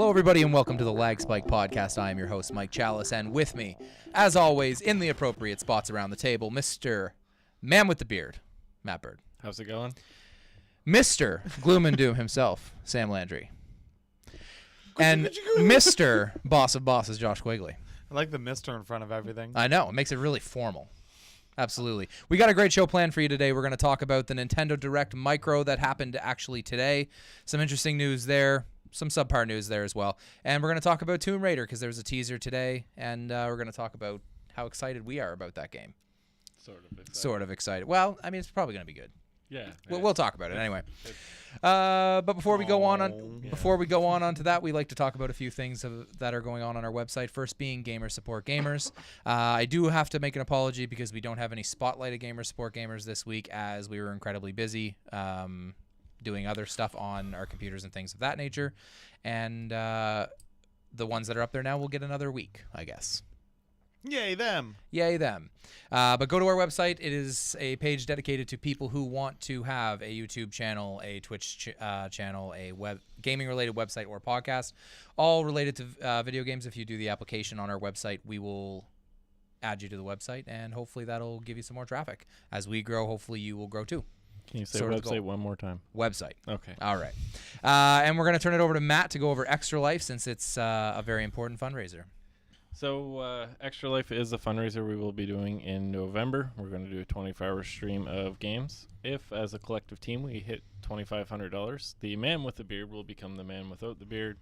Hello, everybody, and welcome to the LAGGSPIKE podcast. I am your host, Mike Chalice, and with me, as always, in the appropriate spots around the table, Mr. Man with the Beard, Matt Bird. How's it going? Mr. Gloom and Doom himself, Sam Landry. And Mr. Boss of Bosses, Josh Quigley. I like the Mr. in front of everything. I know. It makes it really formal. Absolutely. We got a great show planned for you today. We're going to talk about the Nintendo Direct Micro that happened actually today. Some interesting news there. Some subpar news there as well. And we're going to talk about Tomb Raider because there was a teaser today. And we're going to talk about how excited we are about that game. Sort of excited. Well, I mean, it's probably going to be good. Yeah. We'll talk about it anyway. But before we go on onto that, we like to talk about a few things that are going on our website. First being Gamer Support Gamers. I do have to make an apology because we don't have any spotlight of Gamer Support Gamers this week as we were incredibly busy doing other stuff on our computers and things of that nature. And the ones that are up there now will get another week, I guess. Yay, them. Yay, them. But go to our website. It is a page dedicated to people who want to have a YouTube channel, a Twitch channel, a gaming-related website or podcast, all related to video games. If you do the application on our website, we will add you to the website, and hopefully that'll give you some more traffic. As we grow, hopefully you will grow too. Can you say website one more time? Website. Okay. All right. And we're going to turn it over to Matt to go over Extra Life since it's a very important fundraiser. So Extra Life is a fundraiser we will be doing in November. We're going to do a 24-hour stream of games. If, as a collective team, we hit $2,500, the man with the beard will become the man without the beard.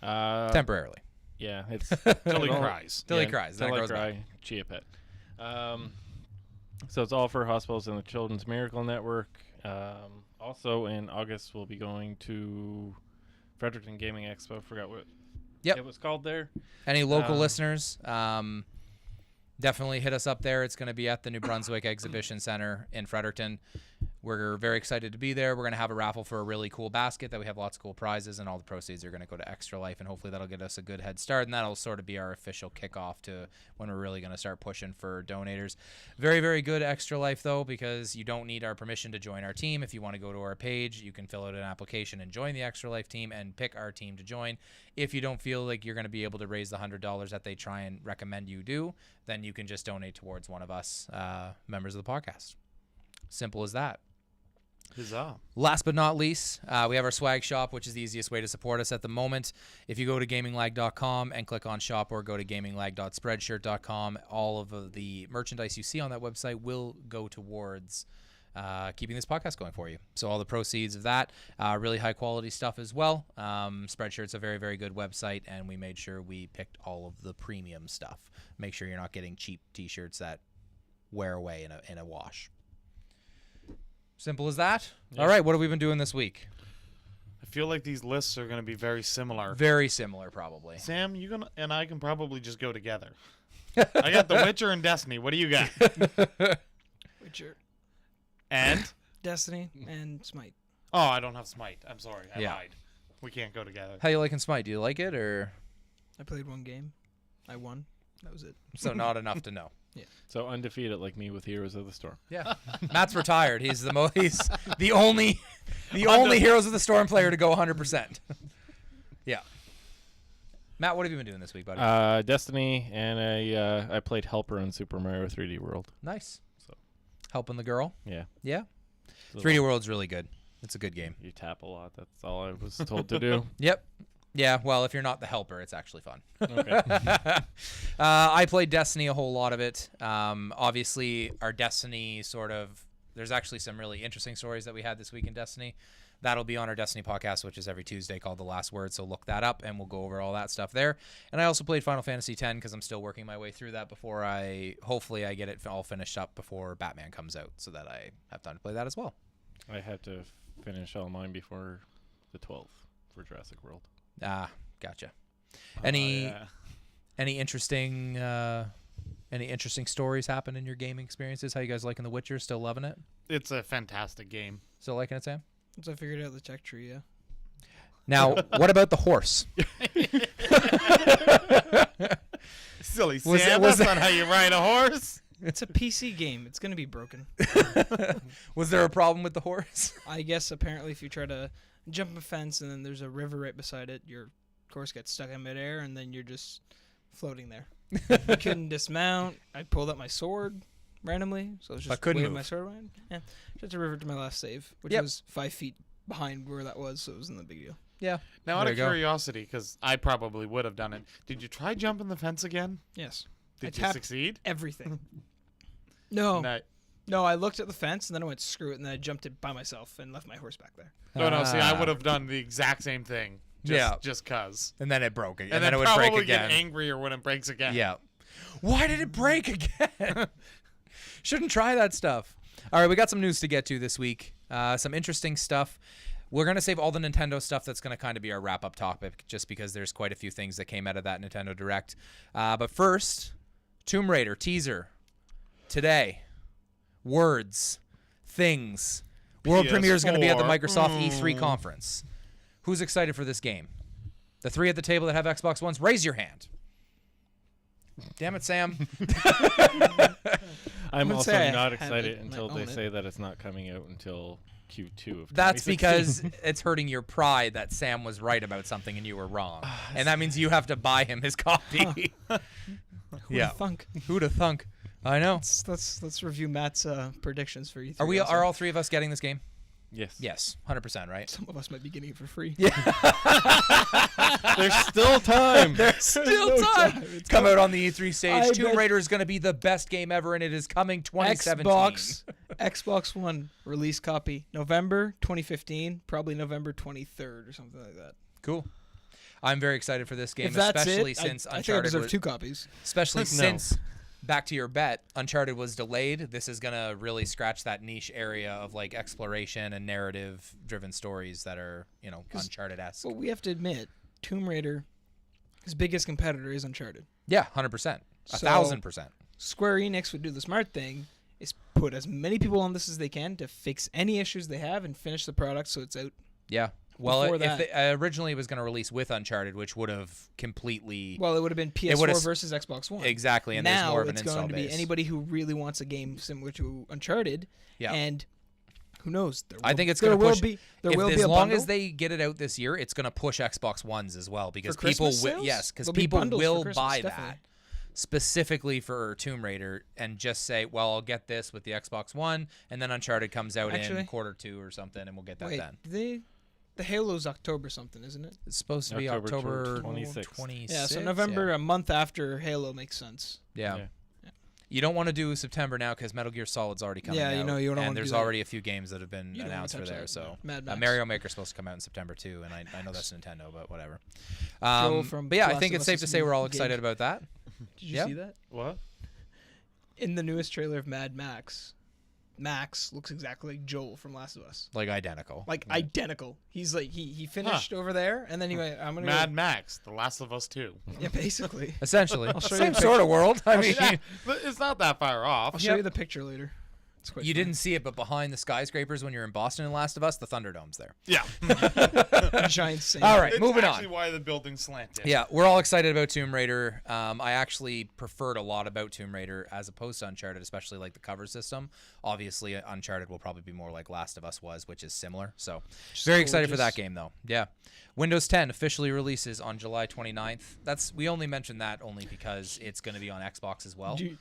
Temporarily. Yeah. It's Till he cries. Till he cries. Till I cry. Chia Pet. So it's all for hospitals and the Children's Miracle Network. Also in August, we'll be going to Fredericton Gaming Expo. Forgot what it was called there. Any local listeners, definitely hit us up there. It's going to be at the New Brunswick Exhibition Center in Fredericton. We're very excited to be there. We're going to have a raffle for a really cool basket that we have lots of cool prizes, and all the proceeds are going to go to Extra Life, and hopefully that'll get us a good head start, and that'll sort of be our official kickoff to when we're really going to start pushing for donators. Very, very good Extra Life, though, because you don't need our permission to join our team. If you want to go to our page, you can fill out an application and join the Extra Life team and pick our team to join. If you don't feel like you're going to be able to raise the $100 that they try and recommend you do, then you can just donate towards one of us members of the podcast. Simple as that. Huzzah. Last but not least, we have our swag shop, which is the easiest way to support us at the moment. If you go to gaminglag.com and click on shop or go to gaminglag.spreadshirt.com, all of the merchandise you see on that website will go towards keeping this podcast going for you. So all the proceeds of that, really high quality stuff as well. Spreadshirt's a very, very good website, and we made sure we picked all of the premium stuff. Make sure you're not getting cheap t-shirts that wear away in a wash. Simple as that. Yeah. All right, what have we been doing this week? I feel like these lists are going to be very similar. Very similar, probably. Sam, you and I can probably just go together. I got The Witcher and Destiny. What do you got? Witcher. And? Destiny and Smite. Oh, I don't have Smite. I'm sorry. I lied. We can't go together. How you liking Smite? Do you like it, or? I played one game. I won. That was it. So not enough to know. Yeah. So undefeated like me with Heroes of the Storm. Yeah. Matt's retired. He's the only Heroes of the Storm player to go 100%. Yeah. Matt, what have you been doing this week, buddy? Destiny, and I played Helper in Super Mario 3D World. Nice. So helping the girl. Yeah. Yeah. 3D World's really good. It's a good game. You tap a lot. That's all I was told to do. Yep. Yeah, well, if you're not the helper, it's actually fun. Okay. I played Destiny, a whole lot of it. Obviously, our Destiny there's actually some really interesting stories that we had this week in Destiny. That'll be on our Destiny podcast, which is every Tuesday, called The Last Word, so look that up, and we'll go over all that stuff there. And I also played Final Fantasy X because I'm still working my way through that before hopefully I get it all finished up before Batman comes out so that I have time to play that as well. I have to finish all mine before the 12th for Jurassic World. Ah, gotcha. Any interesting stories happen in your gaming experiences? How you guys liking The Witcher? Still loving it? It's a fantastic game. Still liking it, Sam? Once I figured out the tech tree, yeah. Now, what about the horse? Silly Sam, that's not how you ride a horse. It's a PC game. It's going to be broken. Was there a problem with the horse? I guess apparently if you try to jump a fence and then there's a river right beside it, your course, gets stuck in midair, and then you're just floating there. I couldn't dismount. I pulled out my sword randomly, so I was But just couldn't waving move. my sword around. Yeah, just to revert to my last save, which Yep. was 5 feet behind where that was, so it wasn't a big deal. Yeah. Now, out There of you go. curiosity, because I probably would have done it, did you try jumping the fence again? Yes. Did I you tapped succeed? everything. No. No, I looked at the fence, and then I went, screw it, and then I jumped it by myself and left my horse back there. no. See, I Ah. would have done the exact same thing. Yeah. Just cause. And then it broke again. And then then it would break probably again. get angrier when it breaks again. Yeah. Why did it break again? Shouldn't try that stuff. All right, we got some news to get to this week. Some interesting stuff. We're going to save all the Nintendo stuff. That's going to kind of be our wrap-up topic, just because there's quite a few things that came out of that Nintendo Direct. But first, Tomb Raider teaser. Today. Words. Things. World premiere is going to be at the Microsoft E3 conference. Who's excited for this game? The three at the table that have Xbox Ones, raise your hand. Damn it, Sam. I'm would also say I not have excited it, until I they own it. say that it's not coming out until Q2 of That's 2016. because it's hurting your pride that Sam was right about something and you were wrong. And that means you have to buy him his copy. Yeah. Thunk. Who'da thunk? I know. Let's review Matt's predictions for E3. Are all three of us getting this game? Yes. Yes, 100%, right? Some of us might be getting it for free. Yeah. There's still time. There's still no time. time. It's Come out on the E3 stage. I Tomb bet- Raider is going to be the best game ever, and it is coming 2017. Xbox One release copy November 2015, probably November 23rd or something like that. Cool. I'm very excited for this game, If that's especially it, since I think I Uncharted deserve was, 2 copies. especially No. since back to your bet, Uncharted was delayed. This is gonna really scratch that niche area of like exploration and narrative-driven stories that are, Uncharted-esque. Well, we have to admit, Tomb Raider, his biggest competitor is Uncharted. Yeah, 100%, So- 1,000%. Square Enix would do the smart thing, is put as many people on this as they can to fix any issues they have and finish the product so it's out. Yeah. Well, Before if that- they, originally it was going to release with Uncharted, which would have completely Well, it would have been It would've PS4 s- versus Xbox One. exactly, and there's now more of an it's install going to be base. anybody who really wants a game similar to Uncharted. Yeah. And who knows? There I will- think it's there going to will push. be there if, will as be a long bundle as they get it out this year, it's going to push Xbox Ones as well because For people Christmas will. sales? Yes, because There'll be people bundles for will Christmas, buy definitely. that specifically for Tomb Raider and just say, "Well, I'll get this with the Xbox One," and then Uncharted comes out in Actually- quarter 2 or something, and we'll get that Wait, then. the Halo's October something, isn't it? It's supposed to be October October 26th. 26th. Yeah, so November, a month after Halo makes sense. Yeah. Yeah. You don't want to do September now because Metal Gear Solid's already coming out. Yeah, you know, you don't and wanna there's do that. already a few games that have been You don't wanna announced for touch there. that. So Mad Max. Mario Maker's supposed to come out in September too, and I know that's Nintendo, but whatever. from But yeah, I Last think of it's Us safe is to a say new we're all game. excited about that. Did you Yeah. see that? What? In the newest trailer of Mad Max, Max looks exactly like Joel from Last of Us. Like identical. Like identical. He's like he finished over there, and then he went, "I'm gonna Mad go. Max, The Last of Us 2. Yeah, basically. Essentially, show you same the sort of world. I mean, Yeah, but it's not that far off. I'll show you the picture later. It's quite you funny. didn't see it, but behind the skyscrapers when you're in Boston in Last of Us, the Thunderdome's there. Yeah. giant sand. All right, It's moving actually on. why the building slanted. Yeah, we're all excited about Tomb Raider. I actually preferred a lot about Tomb Raider as opposed to Uncharted, especially like the cover system. Obviously, Uncharted will probably be more like Last of Us was, which is similar. So, very excited for that gorgeous. game, though. Yeah. Windows 10 officially releases on July 29th. We only mentioned that only because it's going to be on Xbox as well. Do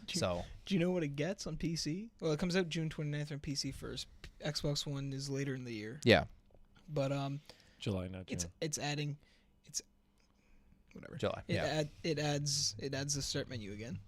you know what it gets on PC? Well, it comes out June 29th on PC first. Xbox One is later in the year. Yeah, But July, not June. it's adding whatever. July. It Yeah. it adds the start menu again.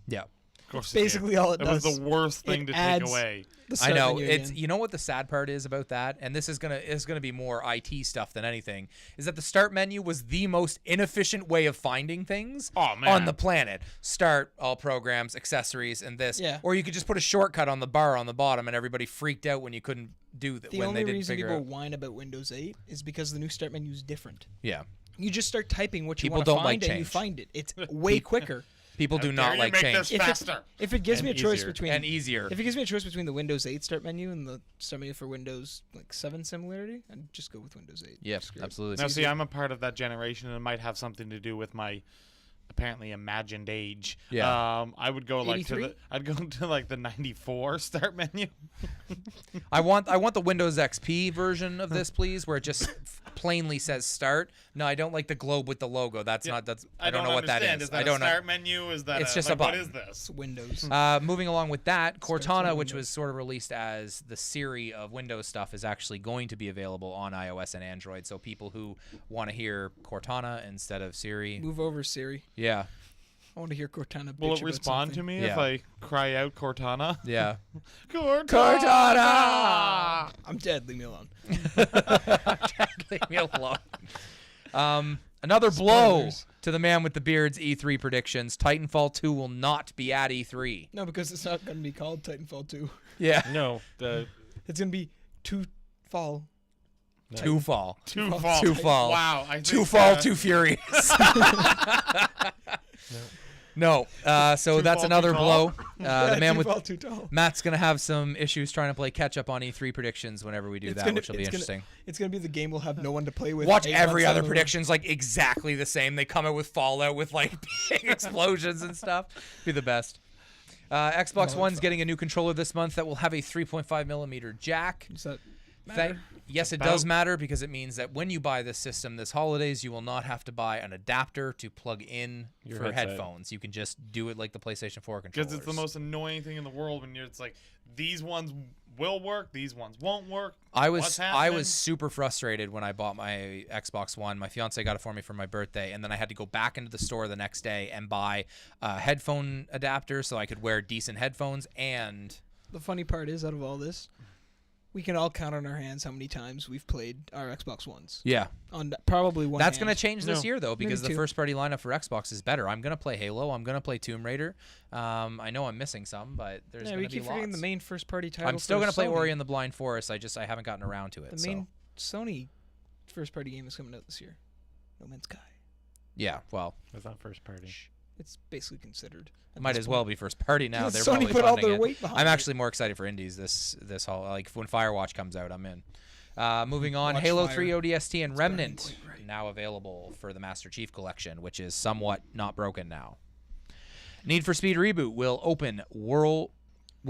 Yeah. Of course That's basically all it It was does. the worst thing It to adds- take away. The I start know. menu It's again. you know what the sad part is about that, and this is gonna be more IT stuff than anything, is that the start menu was the most inefficient way of finding things Oh, man. on the planet. Start, all programs, accessories, and this. Yeah. Or you could just put a shortcut on the bar on the bottom, and everybody freaked out when you couldn't do that The when only they didn't reason figure people out. whine about Windows 8 is because the new start menu is different. Yeah. You just start typing what you People want to don't find like and you change. find it. It's way quicker. People do How not dare you like make change. this If it- faster. If it gives me a And choice easier. between And easier. If it gives me a choice between the Windows 8 start menu and the start menu for Windows 7 similarity, I'd just go with Windows 8. Yeah, Screw it. absolutely. Now, see, I'm a part of that generation, and it might have something to do with my apparently imagined age. Yeah. I would go like 83? I'd go to like the 94 start menu. I want the Windows XP version of this, please, where it just plainly says start. No, I don't like the globe with the logo. That's not. That's I don't know what that understand. is. Is that I don't a start menu? Is that It's just like, a what button. is this? It's Windows. Moving along with that, Cortana, on which Windows. was sort of released as the Siri of Windows stuff, is actually going to be available on iOS and Android. So people who want to hear Cortana instead of Siri, Move over, Siri. yeah, I want to hear Cortana. Will bitch it about respond to something. me Yeah. if I cry out Cortana? yeah. Cortana! I'm dead. Leave me alone. Leave me alone. Another blow Spoilers. to the man with the beard's E3 predictions. Titanfall 2 will not be at E3. No, because it's not going to be called Titanfall 2. Yeah, No, the It's going to be Two Fall. two fall. Two Fall. fall. Two fall. Wow. I Two think, fall, too furious. No, so Too that's fall, another too blow. tall? The man Too with Fall, Too Tall. Matt's gonna have some issues trying to play catch up on E3 predictions whenever we do It's that, gonna- which will be it's gonna- interesting. It's going to be the game we'll have no one to play with. Watch 8 every months other down the road. predictions like exactly the same. They come out with Fallout with like big explosions and stuff. Be the best. Xbox No, One's it's getting a new controller this month that will have a 3.5 millimeter jack. Does that Thank- matter? yes, it About- does matter because it means that when you buy this system this holidays, you will not have to buy an adapter to plug in Your for headset. headphones. You can just do it like the PlayStation 4 controllers. Because it's the most annoying thing in the world when it's like, these ones will work, these ones won't work. I What's was happening? super frustrated when I bought my Xbox One. My fiance got it for me for my birthday, and then I had to go back into the store the next day and buy a headphone adapter so I could wear decent headphones. And The funny part is, out of all this, we can all count on our hands how many times we've played our Xbox Ones. yeah, On probably one that's hand. going to change this No. year though because Maybe the two. first party lineup for Xbox is better. I'm going to play Halo. I'm going to play Tomb Raider. I know I'm missing some, but there's Yeah, going we to be keep forgetting lots. the main first party title. I'm still going to play Ori and the Blind Forest. I haven't gotten around to it. The so. main Sony first party game is coming out this year. No Man's Sky. Yeah, well, that's not first party. It's basically considered. at might this as well point. be first party now. They're Sony probably put all funding their it. weight behind I'm it. actually more excited for indies this whole like when Firewatch comes out. I'm in. Moving on, Watch Halo Fire. 3 ODST and It's Remnant burning quite bright. now available for the Master Chief Collection, which is somewhat not broken now. Need for Speed Reboot will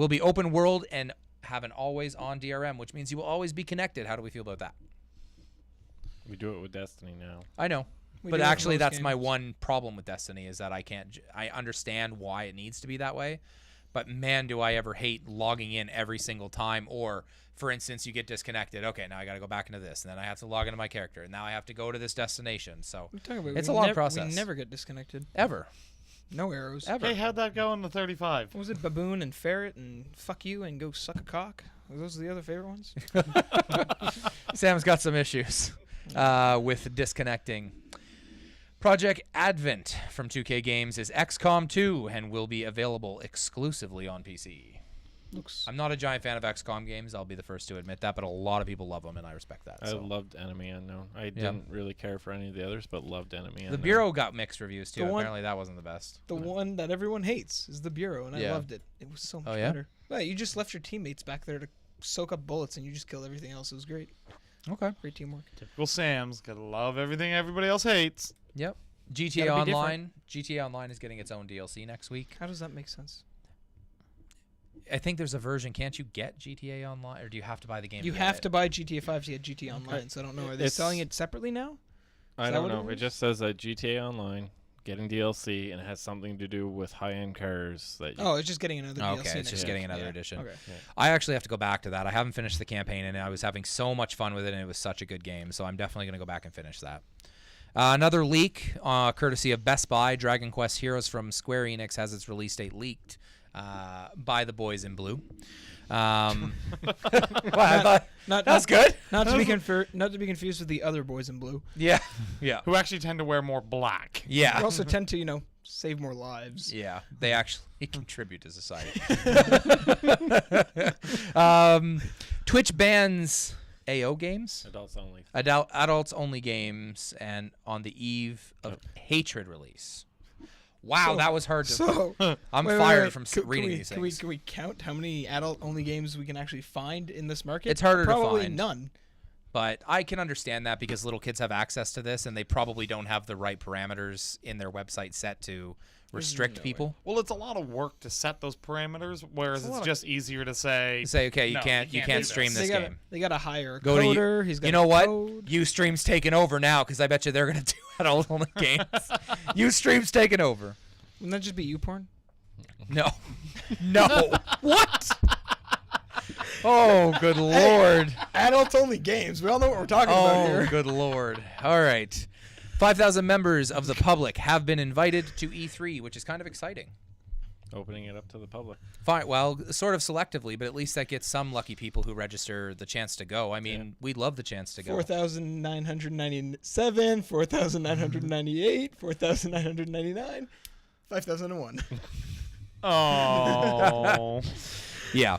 be open world and have an always on DRM, which means you will always be connected. How do we feel about that? We do it with Destiny now. I know. We But do it with actually, most that's my games. one problem with Destiny is that I understand why it needs to be that way, but man, do I ever hate logging in every single time. Or, for instance, you get disconnected. Okay, now I got to go back into this, and then I have to log into my character, and now I have to go to this destination. So What are you talking about? It's We a long nev- process. We never get disconnected. ever, No arrows. ever. Hey, how'd that go in the 35? What was it? Baboon and Ferret and Fuck You and Go Suck a Cock? Are those the other favorite ones? Sam's got some issues with disconnecting. Project Advent from 2K Games is XCOM 2 and will be available exclusively on PC. Looks. I'm not a giant fan of XCOM games. I'll be the first to admit that, but a lot of people love them, and I respect that. I so. loved Enemy Unknown. I didn't really care for any of the others, but loved Enemy Unknown. The Bureau got mixed reviews too. The one- Apparently, that wasn't the best. The one that everyone hates is the Bureau, and I Yeah. loved it. It was so much Oh, yeah? better. Well, you just left your teammates back there to soak up bullets, and you just killed everything else. It was great. Okay. Great teamwork. Typical Sam's. Gotta love everything everybody else hates. Yep. GTA Gotta be Online. GTA Online is getting its own DLC next week. How does that make sense? I think there's a version. Can't you get GTA Online, or do you have to buy the game? You get have it? to buy GTA 5 to get GTA Online, so I don't know. Are they It's- selling it separately now? I Is that don't what know. it It is? just says that GTA Online getting DLC, and it has something to do with high-end cars that you Oh, it's just getting another Oh, DLC. okay, it's next just week. getting another Yeah. edition. Okay. I actually have to go back to that. I haven't finished the campaign, and I was having so much fun with it, and it was such a good game. So I'm definitely going to go back and finish that. Another leak, courtesy of Best Buy, Dragon Quest Heroes from Square Enix has its release date leaked by the boys in blue. Well, I thought that's good. Not to be confused with the other boys in blue. Yeah, yeah, Who actually tend to wear more black. They yeah, also tend to, save more lives. yeah. They actually contribute to society. Twitch bans AO games. adults only. Adults only games, and on the eve of Hatred release. Wow, So- that was hard to. So I'm wait, fired wait. from Can reading we, these can we, things. can we count how many adult-only games we can actually find in this market? It's harder to Probably find. none. But I can understand that because little kids have access to this, and they probably don't have the right parameters in their website set to restrict no way. people. Well, it's a lot of work to set those parameters, whereas It's a lot it's of- just easier to say. Say, okay, you No, can't you you can't can't do stream this. this game. They gotta hire a Go to you- coder. He's got You know what? code. Ustream's taking over now because I bet you they're gonna do adult only games. Ustream's taking over. Wouldn't that just be YouPorn? No, no. What? Oh, good lord. Adult only games. We all know what we're talking about Oh, here. good lord. All right. 5,000 members of the public have been invited to E3, which is kind of exciting. Opening it up to the public. Fine, well, sort of selectively, but at least that gets some lucky people who register the chance to go. I mean, we'd love the chance to go. 4,997, 4,998, 4,999, 5,001. Oh. Yeah.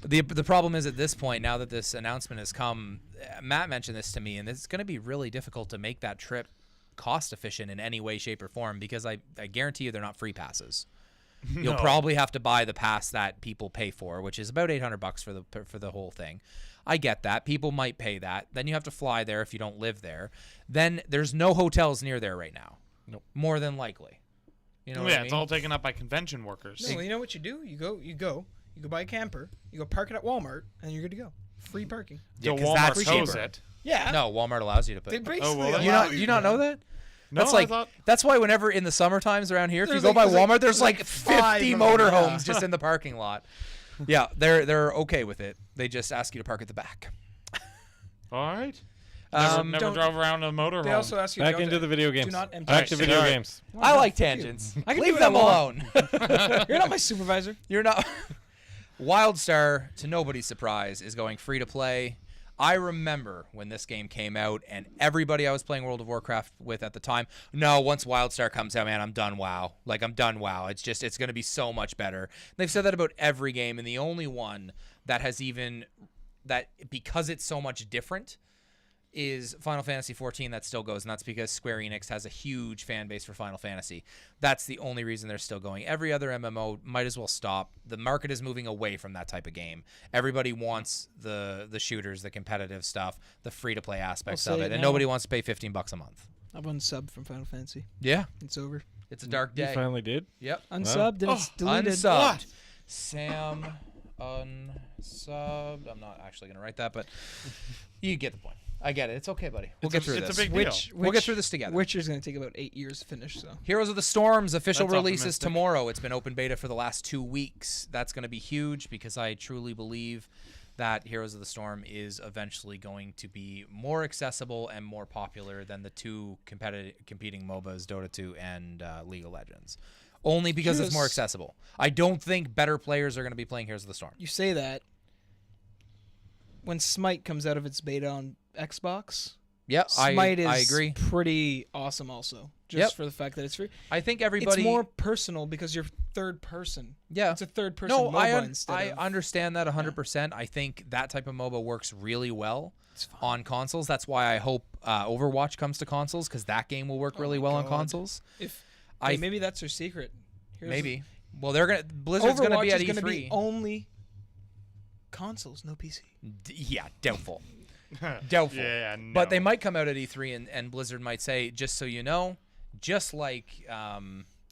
The problem is at this point, now that this announcement has come, Matt mentioned this to me, and it's going to be really difficult to make that trip cost efficient in any way, shape, or form because I guarantee you they're not free passes. You'll No. probably have to buy the pass that people pay for, which is about $800 for the whole thing. I get that. People might pay that. Then you have to fly there if you don't live there. Then there's no hotels near there right now. Nope. More than likely. You know what I Yeah, mean? it's all taken up by convention workers. No, you know what you do? You go buy a camper, you go park it at Walmart, and you're good to go. Free parking. Yeah, Till 'cause Walmart that's tows cheaper. it. Yeah. No, Walmart allows you to put. They basically well, allow yeah. Do you not know that? No, That's I like thought. that's why whenever in the summer times around here, if you There's go like- by there's like- Walmart, there's like there's like 50 five of them, motorhomes yeah. just in the parking lot. Yeah, they're okay with it. They just ask you to park at the back. All right. Um, Never don't- drove around a motorhome. They also ask you Back to into the video games. do not empty. Back to Alright, video alright. games. I like Fuck you. tangents. I can Leave do what I them alone. want. You're not my supervisor. You're not. WildStar, to nobody's surprise, is going free to play. I remember when this game came out, and everybody I was playing World of Warcraft with at the time, no, once WildStar comes out, man, I'm done WoW. Like, I'm done WoW. It's going to be so much better. They've said that about every game, and the only one that has even, that because it's so much different, is Final Fantasy XIV that still goes, and that's because Square Enix has a huge fan base for Final Fantasy. That's the only reason they're still going. Every other MMO might as well stop. The market is moving away from that type of game. Everybody wants the shooters, the competitive stuff, the free-to-play aspects I'll of say it, it and now. nobody wants to pay $15 a month. I've unsub from Final Fantasy. Yeah, It's over. it's a dark You day. finally did? Yep. Unsubbed and it's deleted. Unsubbed. What? Sam unsubbed. I'm not actually going to write that, but you get the point. I get it. It's okay, buddy. We'll get through it's this. a big deal. We'll get through this together. Witcher's going to take about 8 years to finish, so. Heroes of the Storm's official That's release is optimistic. tomorrow. It's been open beta for the last 2 weeks. That's going to be huge because I truly believe that Heroes of the Storm is eventually going to be more accessible and more popular than the two competing MOBAs, Dota 2 and League of Legends. Only because it's more Heroes- accessible. I don't think better players are going to be playing Heroes of the Storm. You say that. When Smite comes out of its beta on Xbox, Yeah, Smite I is agree. pretty awesome also. Just Yep. for the fact that it's free. I think everybody. It's more personal because you're third person. Yeah. It's a third person No, MOBA instead I of... understand that 100%. I think that type of MOBA works really well It's fun. on consoles. That's why I hope Overwatch comes to consoles because that game will work Oh really my well on God. consoles. If I maybe that's their secret. Here's maybe. Well, they're gonna Blizzard's Overwatch gonna be at is gonna E3. be only consoles, no PC. Yeah, doubtful. Doubtful. Yeah, no. But they might come out at E3 and Blizzard might say, just so you know, just like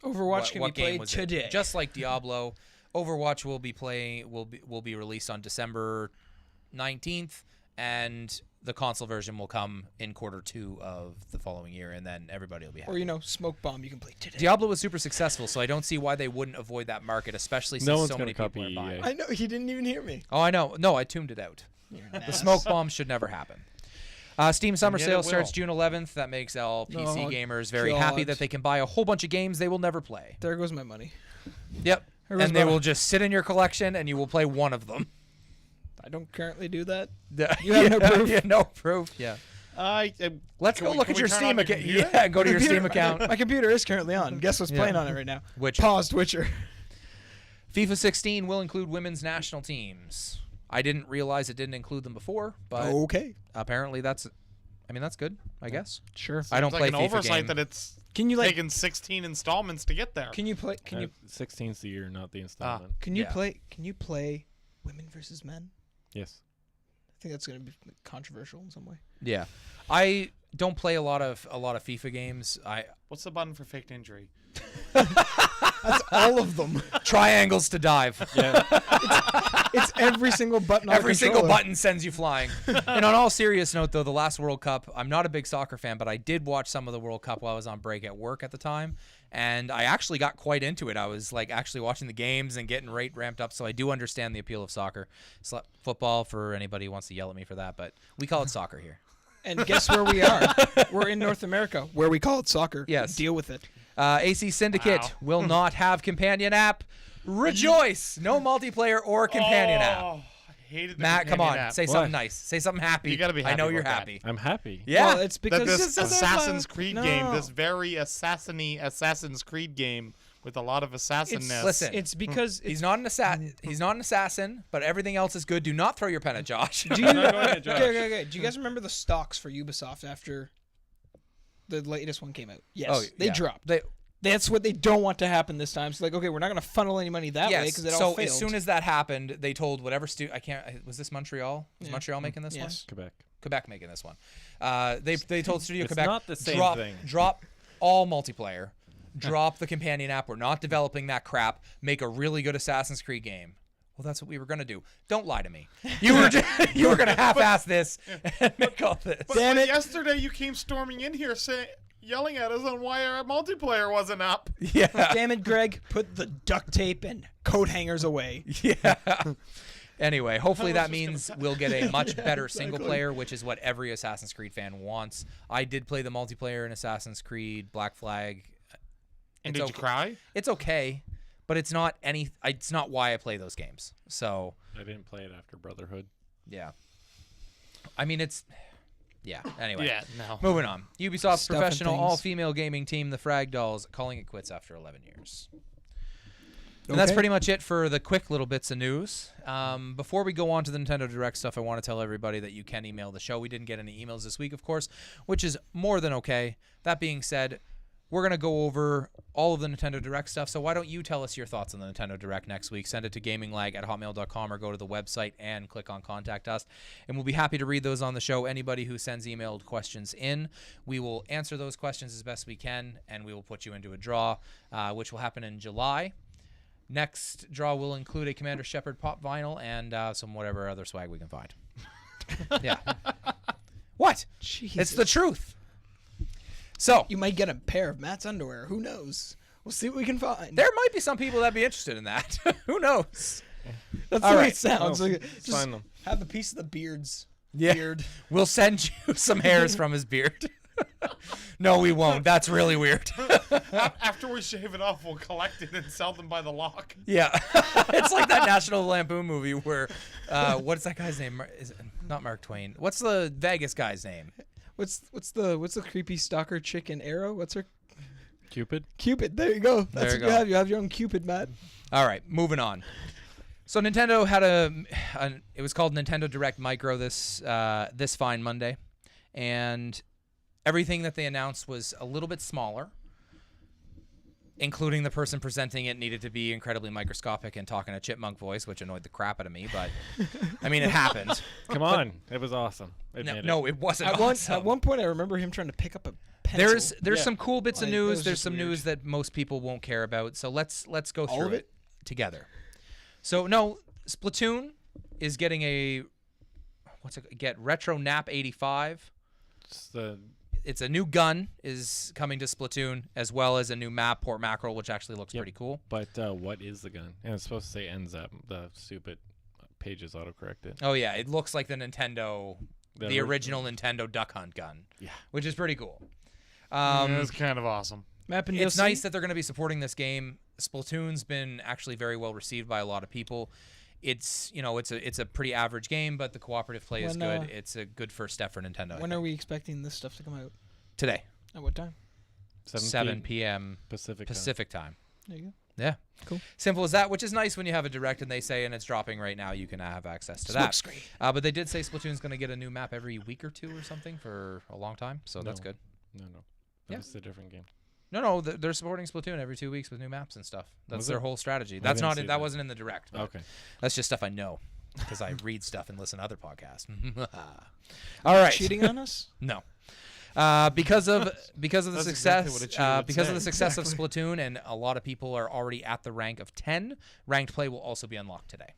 Overwatch can what be game played was it? today. Just like Diablo, Overwatch will be released on December 19th, and the console version will come in Q2 of the following year, and then everybody will be happy. or Smoke Bomb you can play today. Diablo was super successful, so I don't see why they wouldn't avoid that market, especially since No one's so many gonna people are copy buying. EA. I know he didn't even hear me. Oh, I know. No, I tuned it out. The smoke bomb should never happen. Steam Summer yet it Sale starts will. June 11th. That makes all PC Oh, gamers very happy God. that they can buy a whole bunch of games they will never play. There goes my money. Yep. There goes And they my- will just sit in your collection, and you will play one of them. I don't currently do that. You have no proof? Yeah, no proof. Yeah. Let's Can go we- look can at we your turn Steam on the account. computer? Yeah, go to your Computer- Steam account. My computer is currently on. Guess what's Yeah. playing on it right now? Which Paused Witcher. FIFA 16 will include women's national teams. I didn't realize it didn't include them before, but Okay. apparently that's good, I guess. Sure. I don't It's play like an FIFA oversight game. that it's Can you like? taken 16 installments to get there. Can you play? Can you? 16's the year, not the installment. Can you yeah. play? Can you play women versus men? Yes. I think that's going to be controversial in some way. Yeah. I don't play a lot of FIFA games. What's the button for faked injury? That's all of them. Triangles to dive. Yeah. It's every single button. On a Every single controller. button sends you flying. And on all serious note, though, the last World Cup, I'm not a big soccer fan, but I did watch some of the World Cup while I was on break at work at the time, and I actually got quite into it. I was like actually watching the games and getting ramped up, so I do understand the appeal of soccer. It's like football for anybody who wants to yell at me for that, but we call it soccer here. And guess where we are? We're in North America, where we call it soccer. Yes. Deal with it. AC Syndicate Wow. will not have companion app. Rejoice! No multiplayer or companion app. I hated the Matt, come companion on. app. Say something nice. Say something happy. You gotta be I know happy you're about that. happy. I'm happy. Yeah. Well, it's That because this it's Assassin's Creed game, No. this very assassiny Assassin's Creed game with a lot of assassinness. Listen. It's because He's not an assassin. He's not an assassin, but everything else is good. Do not throw your pen at Josh. Do you, No, go ahead, Josh. okay. Do you guys remember the stocks for Ubisoft after the latest one came out? Yes, they yeah. dropped. That's what they don't want to happen this time. So like, okay, we're not going to funnel any money that way Yes. because it all So failed. as soon as that happened, they told whatever I can't. Was this Montreal? Was Yeah. Montreal making this one? Yes. Quebec. Quebec making this one. They told Studio It's Quebec not the same thing. drop all multiplayer, drop the companion app. We're not developing that crap. Make a really good Assassin's Creed game. Well, that's what we were gonna do. Don't lie to me. You were you were gonna half-ass this and make all this. But yesterday you came storming in here yelling at us on why our multiplayer wasn't up. Yeah. Damn it, Greg! Put the duct tape and coat hangers away. Yeah. Anyway, hopefully I was that just means gonna- we'll get a much better exactly. single player, which is what every Assassin's Creed fan wants. I did play the multiplayer in Assassin's Creed Black Flag. And It's did you cry? It's okay, but it's not it's not why I play those games. So, I didn't play it after Brotherhood. yeah. I mean, yeah. Anyway. Yeah, no. Moving on. Ubisoft's Stuff and professional things. all-female gaming team, the Frag Dolls, calling it quits after 11 years. And that's Okay. pretty much it for the quick little bits of news. Before we go on to the Nintendo Direct stuff, I want to tell everybody that you can email the show. We didn't get any emails this week, of course, which is more than okay. That being said, we're going to go over all of the Nintendo Direct stuff, so why don't you tell us your thoughts on the Nintendo Direct next week? Send it to gaminglag@hotmail.com or go to the website and click on Contact Us, and we'll be happy to read those on the show. Anybody who sends emailed questions in, we will answer those questions as best we can, and we will put you into a draw, which will happen in July. Next draw will include a Commander Shepard pop vinyl and some whatever other swag we can find. Yeah. What? Jesus. It's the truth. So, You might get a pair of Matt's underwear. Who knows? We'll see what we can find. there might be some people that'd be interested in that. Who knows? That's all the way right. it sounds. No, Like, let's just find them. have the piece of the beard's Yeah. beard. We'll send you some hairs from his beard. No, we won't. That's really weird. After we shave it off, we'll collect it and sell them by the lock. Yeah. It's like that National Lampoon movie where, what's that guy's name? Is it, not Mark Twain. What's the Vegas guy's name? What's the creepy stalker chick in Arrow? What's her Cupid. Cupid? There you go. That's There you what go. you have. You have your own Cupid, Matt. All right, moving on. So Nintendo had it was called Nintendo Direct Micro this fine Monday, and everything that they announced was a little bit smaller, including the person presenting it needed to be incredibly microscopic and talk in a chipmunk voice, which annoyed the crap out of me, but I mean, it happened. Come on. It was awesome. No, Admit it. no, it wasn't At awesome. one point, I remember him trying to pick up a pencil. There's Yeah. some cool bits of Like, that news. was There's just some weird. news that most people won't care about. So let's go All through of it together. So no, Splatoon is getting a Retro Nap 85. It's the It's a new gun is coming to Splatoon, as well as a new map, Port Mackerel, which actually looks Yep. pretty cool. But what is the gun? And it's supposed to say NZAP. The stupid pages autocorrect it. Oh yeah, it looks like the Nintendo, the ori- original Nintendo Duck Hunt gun. Yeah. Which is pretty cool. It was kind of awesome. Map and It's DLC? nice that they're going to be supporting this game. Splatoon's been actually very well received by a lot of people. It's it's a pretty average game, but the cooperative play is When, good. It's a good first step for Nintendo. I When think. are we expecting this stuff to come out? Today? At what time? 7 p.m. Pacific. Pacific time. There you go. Yeah. Cool. Simple as that, which is nice when you have a direct and they say, and it's dropping right now, you can have access to that. Smokescreen. But they did say Splatoon's going to get a new map every week or two or something for a long time, so that's No. good. No. Yeah. That's a different game. No, they're supporting Splatoon every 2 weeks with new maps and stuff. That's Was their it? whole strategy. I That's didn't not see that that. wasn't in the direct. but Okay. That's just stuff I know because I read stuff and listen to other podcasts. All right. Cheating on us? No. Because of the That's success exactly what it should because of the say. success of Splatoon, and a lot of people are already at the rank of 10. Ranked play will also be unlocked today,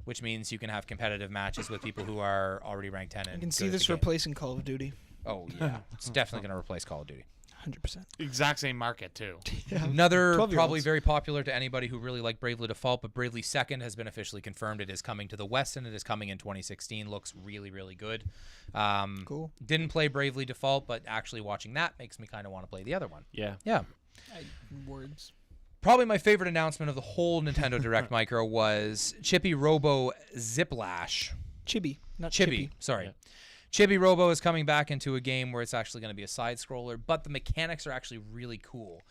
which means you can have competitive matches with people who are already ranked 10. I And can see good at this the game. replacing Call of Duty. Oh yeah, it's definitely going to replace Call of Duty. 100%. Exact same market too. Another 12-year-olds. probably very popular to anybody who really liked Bravely Default, but Bravely Second has been officially confirmed. It is coming to the West, and it is coming in 2016. Looks really, really good. Cool. Didn't play Bravely Default, but actually watching that makes me kind of want to play the other one. Yeah. Yeah. Words. Probably my favorite announcement of the whole Nintendo Direct Micro was Chibi Robo Ziplash. Chibi, not Chibi, sorry. Chibi Robo is coming back into a game where it's actually going to be a side scroller, but the mechanics are actually really cool.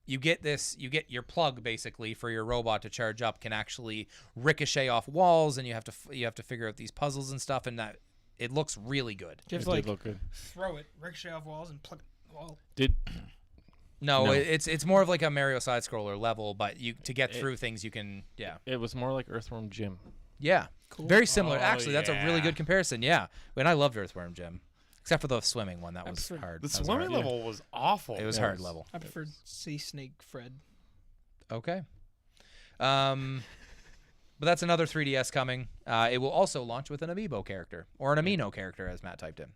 You get your plug basically for your robot to charge up can actually ricochet off walls, and you have to figure out these puzzles and stuff, and that it looks really good. Do you have It to did look good. throw it, ricochet off walls, and plug the wall? No, No. it's more of like a Mario side scroller level, but to get through things you can It was more like Earthworm Jim. Yeah. Cool. Very similar. Oh, Actually, that's a really yeah. good comparison. Yeah. And I loved Earthworm Jim. Except for the swimming one. That was prefer- hard. The That was swimming hard. level was awful. It was Yeah, hard it was- level. I preferred Sea Snake Fred. Okay. But that's another 3DS coming. It will also launch with an amiibo character. Or an amino character, as Matt typed in.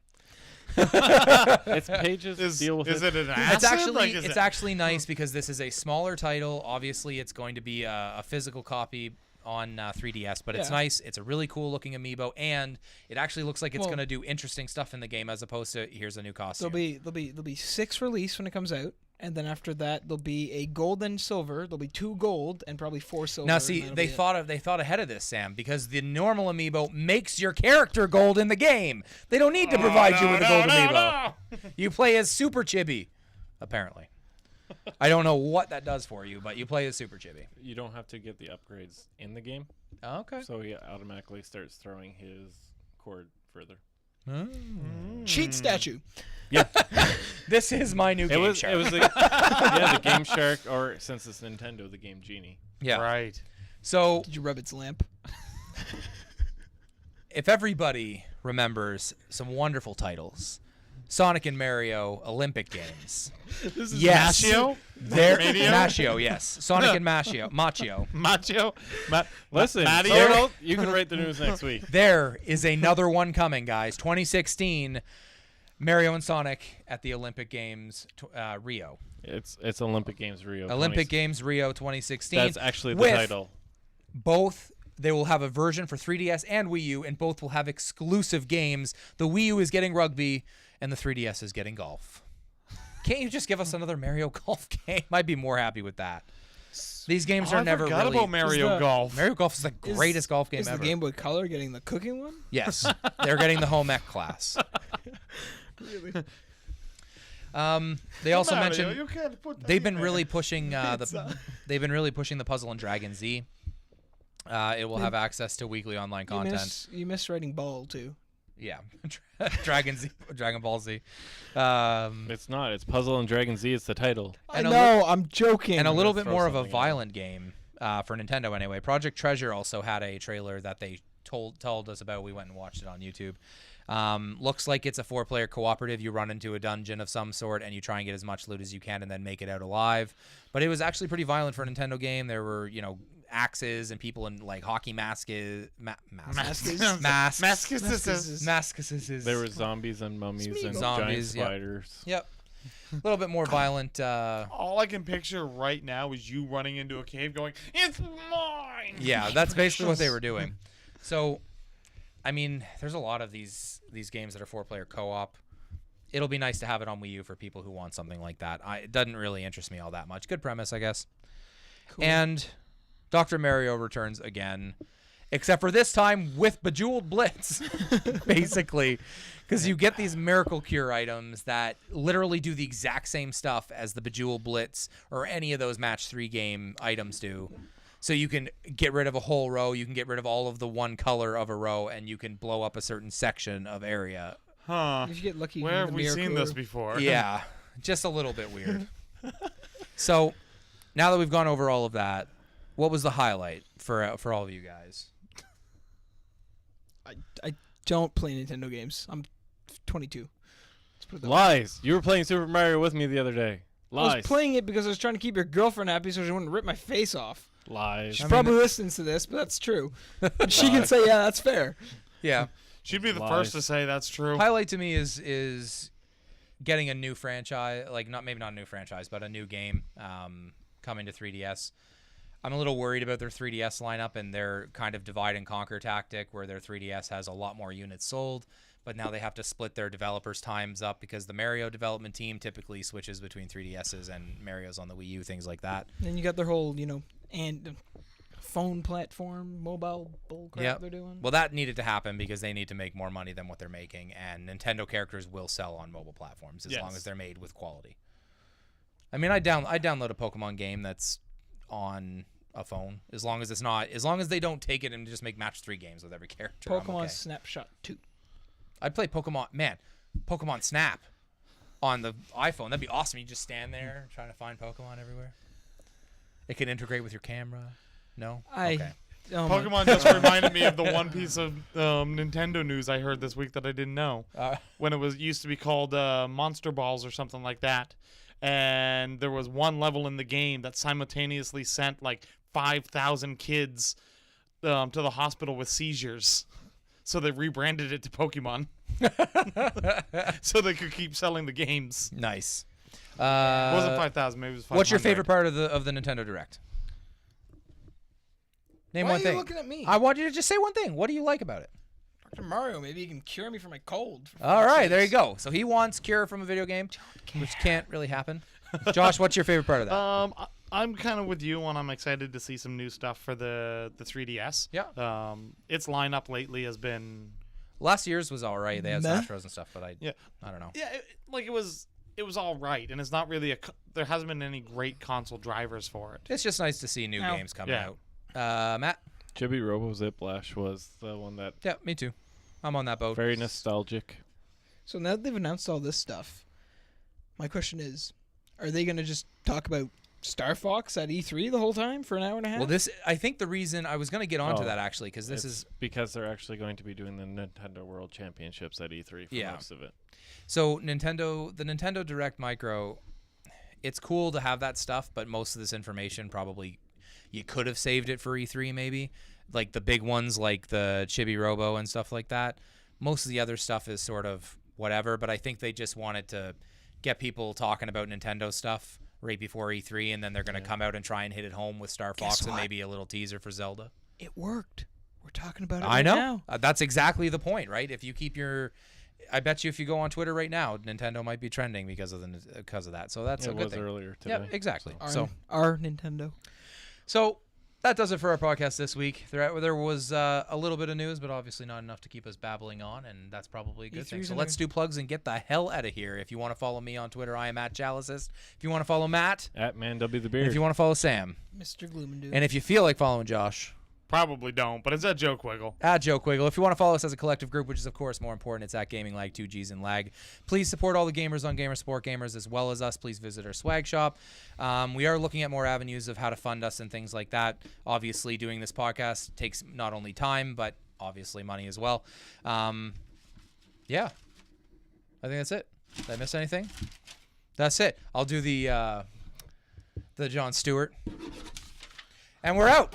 Its pages deal with Is it. it an acid? It's actually Like, is it's it- actually nice because this is a smaller title. Obviously, it's going to be a physical copy on 3DS, but it's Yeah. nice. It's a really cool looking amiibo, and it actually looks like it's Well- going to do interesting stuff in the game as opposed to here's a new costume. There'll be 6 release when it comes out, and then after that there'll be a gold and silver. There'll be 2 gold and probably 4 silver. Now, and see, that'll they be it. thought ahead of this, Sam, because the normal amiibo makes your character gold in the game. They don't need to provide you with a gold amiibo. You play as Super Chibi, apparently. I don't know what that does for you, but you play as Super Chibi. You don't have to get the upgrades in the game, Oh, okay. so he automatically starts throwing his cord further. cheat statue. This is my new It game was Shark. the Game Shark, or since it's Nintendo, the Game Genie. Yeah. Right. So Did you rub its lamp? if everybody remembers some wonderful titles, Sonic and Mario Olympic Games. This is Yes. Machio? There, Machio? Machio, yes. Sonic and Machio. Macho? Listen, Mario? Donald, you can write the news next week. There is another one coming, guys. 2016, Mario and Sonic at the Olympic Games, Rio. It's Olympic Games Rio. Olympic Games Rio 2016. That's actually the with title. Both, they will have a version for 3DS and Wii U, and both will have exclusive games. The Wii U is getting rugby, and the 3DS is getting golf. Can't you just give us another Mario Golf game? I'd be more happy with that. These games are I never forgot really. about Mario the- Golf. Mario Golf is the greatest golf game Is ever. the Game Boy Color getting the cooking one? Yes, they're getting the home ec class. Really? They also Mario, mentioned you can't put that they've in been there. really pushing they've been really pushing the Puzzle and Dragon Z. It will have access to weekly online content. You miss writing ball too. Yeah, Dragon Ball Z. It's not. It's Puzzle and Dragon Z. It's the title. And I a know. I'm joking. And a little gonna bit throw more of a something at violent game for Nintendo anyway. Project Treasure also had a trailer that they told us about. We went and watched it on YouTube. Looks like it's a 4-player cooperative. You run into a dungeon of some sort and you try and get as much loot as you can and then make it out alive. But it was actually pretty violent for a Nintendo game. There were, axes and people in like hockey masks. Masks. There were zombies and mummies and giant Zombies, yep. spiders. Yep. A little bit more violent. All I can picture right now is you running into a cave going, "It's mine!" Yeah, that's basically what they were doing. So, I mean, there's a lot of these games that are 4-player co-op. It'll be nice to have it on Wii U for people who want something like that. It doesn't really interest me all that much. Good premise, I guess. Cool. And Dr. Mario returns again, except for this time with Bejeweled Blitz, basically, because you get these Miracle Cure items that literally do the exact same stuff as the Bejeweled Blitz or any of those Match 3 game items do. So you can get rid of a whole row, you can get rid of all of the one color of a row, and you can blow up a certain section of area. Huh. If you get lucky, you Where can have get we the seen Miracle. this before? Yeah, just a little bit weird. So now that we've gone over all of that, what was the highlight for all of you guys? I don't play Nintendo games. I'm 22. put it that way. Lies. You were playing Super Mario with me the other day. I Lies. was playing it because I was trying to keep your girlfriend happy so she wouldn't rip my face off. Lies. She probably listens to this, but that's true. She can say, yeah, that's fair. Yeah. She'd be the Lies. first to say that's true. Highlight to me is getting a new franchise, like maybe not a new franchise, but a new game coming to 3DS. I'm a little worried about their 3DS lineup and their kind of divide and conquer tactic where their 3DS has a lot more units sold, but now they have to split their developers' times up because the Mario development team typically switches between 3DSs and Mario's on the Wii U, things like that. Then you got their whole, and phone platform, mobile bullcrap Yep. they're doing. Well, that needed to happen because they need to make more money than what they're making, and Nintendo characters will sell on mobile platforms as long Yes. as they're made with quality. I mean, I download a Pokemon game that's on a phone as long as they don't take it and just make match 3 games with every character. I'm Pokemon okay. Snapshot 2. I'd play Pokemon Snap on the iPhone. That'd be awesome. You just stand there trying to find Pokemon everywhere. It can integrate with your camera. No? Okay. Oh my- Pokemon just reminded me of the one piece of Nintendo news I heard this week that I didn't know. When it used to be called Monster Balls or something like that. And there was one level in the game that simultaneously sent like 5,000 kids to the hospital with seizures. So they rebranded it to Pokemon. So they could keep selling the games. Nice. It wasn't 5,000, maybe it was 500. What's your favorite part of the Nintendo Direct? Name Why one are thing. you looking at me? I want you to just say one thing. What do you like about it? Dr. Mario, maybe he can cure me from my cold. for All fuck's right, sakes. there you go. So he wants cure from a video game, which can't really happen. Josh, what's your favorite part of that? I'm kind of with you, and I'm excited to see some new stuff for the 3DS. Yeah. Its lineup lately has been Last year's was all right. They had Meh. Smash Bros and stuff, but I don't know. yeah, it was all right, and it's not really there hasn't been any great console drivers for it. It's just nice to see new No. games coming Yeah. out. Matt? Chibi Robo Ziplash was the one that Yeah, me too. I'm on that boat. very nostalgic. So now that they've announced all this stuff, my question is, are they going to just talk about Star Fox at E3 the whole time for an hour and a half? Well, I think the reason I was going to get onto Oh, that actually, because this It's is because they're actually going to be doing the Nintendo World Championships at E3 for Yeah. most of it. so the Nintendo Direct Micro. It's cool to have that stuff, but most of this information probably you could have saved it for E3 maybe, like the big ones like the Chibi Robo and stuff like that. Most of the other stuff is sort of whatever, but I think they just wanted to get people talking about Nintendo stuff right before E3, and then they're going to come out and try and hit it home with Star Guess Fox and what? maybe a little teaser for Zelda. It worked. We're talking about it I right know. now. That's exactly the point, right? If you keep I bet you if you go on Twitter right now, Nintendo might be trending because of that. So that's It a good was thing. earlier today. Yeah, exactly. so. Our Nintendo. So that does it for our podcast this week. There was a little bit of news, but obviously not enough to keep us babbling on, and that's probably a good thing. E3's So in let's there. do plugs and get the hell out of here. If you want to follow me on Twitter, I am @Jalicist. If you want to follow Matt, At Man W the and Beard. if you want to follow Sam, Mr. Gloom and Doom. and if you feel like following Josh, Probably don't, but it's at Joe Quiggle. @JoeQuiggle. If you want to follow us as a collective group, which is of course more important, it's @GamingLag, 2Gs and Lag. Please support all the gamers on Gamer Support Gamers as well as us. Please visit our swag shop. We are looking at more avenues of how to fund us and things like that. Obviously, doing this podcast takes not only time, but obviously money as well. Yeah, I think that's it. Did I miss anything? That's it. I'll do the Jon Stewart. And we're out.